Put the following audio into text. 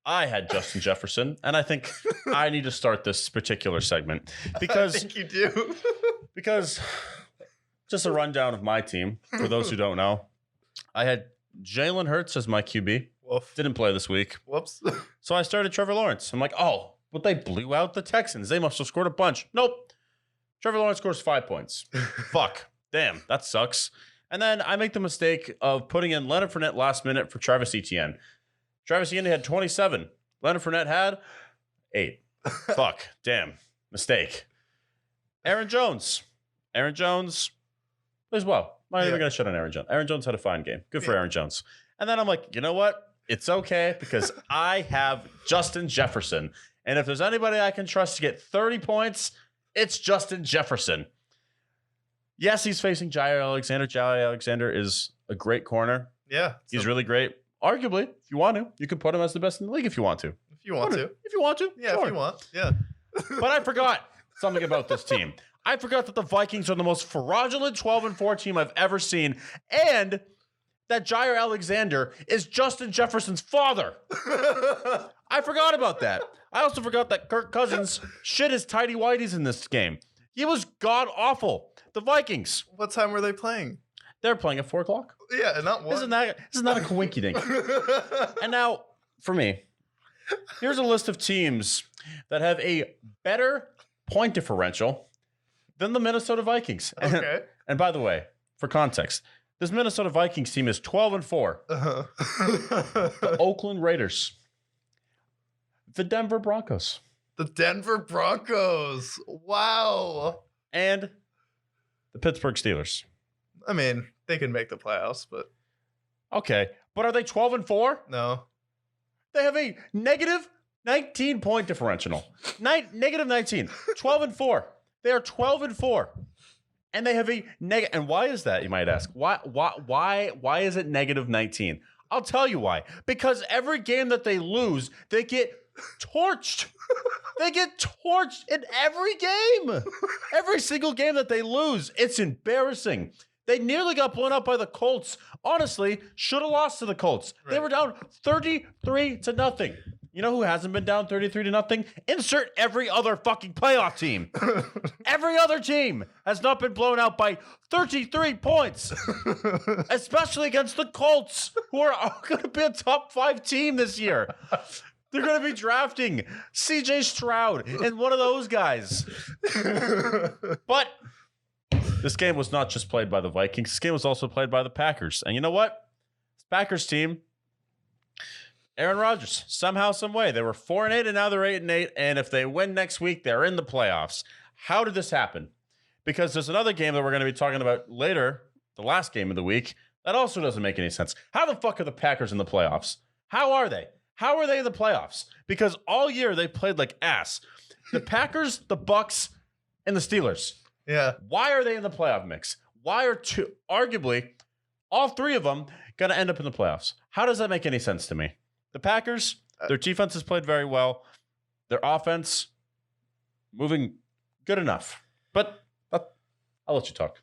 I had Justin Jefferson, and I think I need to start this particular segment because I think you do. because just a rundown of my team for those who don't know. I had Jalen Hurts as my QB. Woof. Didn't play this week. Whoops. So I started Trevor Lawrence. I'm like, oh, but they blew out the Texans. They must have scored a bunch. Nope. Trevor Lawrence scores 5 points. Fuck. Damn, that sucks. And then I make the mistake of putting in Leonard Fournette last minute for Travis Etienne. Travis Etienne had 27. Leonard Fournette had 8. Fuck. Damn. Mistake. Aaron Jones. Aaron Jones plays well. I'm not even going to shut on Aaron Jones. Aaron Jones had a fine game. Good for Aaron Jones. And then I'm like, you know what? It's okay because I have Justin Jefferson. And if there's anybody I can trust to get 30 points, it's Justin Jefferson. Yes, he's facing Jair Alexander. Jair Alexander is a great corner. Yeah. He's really great. Arguably, if you want to, you can put him as the best in the league if you want to. If you want to. If you want to. Yeah, sure. if you want. Yeah. But I forgot something about this team. I forgot that the Vikings are the most fraudulent 12-4 team I've ever seen. And that Jair Alexander is Justin Jefferson's father. I forgot about that. I also forgot that Kirk Cousins shit his tidy whities in this game. He was god awful. The Vikings. What time were they playing? They're playing at 4 o'clock. Yeah, not one. Isn't that a coinky dink? And now, for me, here's a list of teams that have a better point differential than the Minnesota Vikings. Okay. And by the way, for context, this Minnesota Vikings team is 12-4. Uh-huh. The Oakland Raiders. The Denver Broncos. The Denver Broncos. Wow. And the Pittsburgh Steelers. I mean, they can make the playoffs, but Okay. But are they 12-4? no. They have a negative 19 point differential. Negative 19. 12-4. They are 12-4. And they have a negative. And why is that, you might ask? Why is it negative 19? I'll tell you why. Because every game that they lose, they get torched. They get torched in every game. Every single game that they lose, it's embarrassing. They nearly got blown out by the Colts. Honestly, should have lost to the Colts. Right. They were down 33-0. You know who hasn't been down 33-0? Insert every other fucking playoff team. Every other team has not been blown out by 33 points. Especially against the Colts, who are going to be a top 5 team this year. They're going to be drafting CJ Stroud and one of those guys. But this game was not just played by the Vikings. This game was also played by the Packers. And you know what? This Packers team, Aaron Rodgers, somehow, some way, they were 4-8 and now they're 8-8. And if they win next week, they're in the playoffs. How did this happen? Because there's another game that we're going to be talking about later, the last game of the week, that also doesn't make any sense. How the fuck are the Packers in the playoffs? How are they? How are they in the playoffs? Because all year they played like ass. The Packers, the Bucks, and the Steelers. Yeah. Why are they in the playoff mix? Why are arguably all 3 of them going to end up in the playoffs? How does that make any sense to me? The Packers, their defense has played very well. Their offense, moving good enough. But I'll let you talk.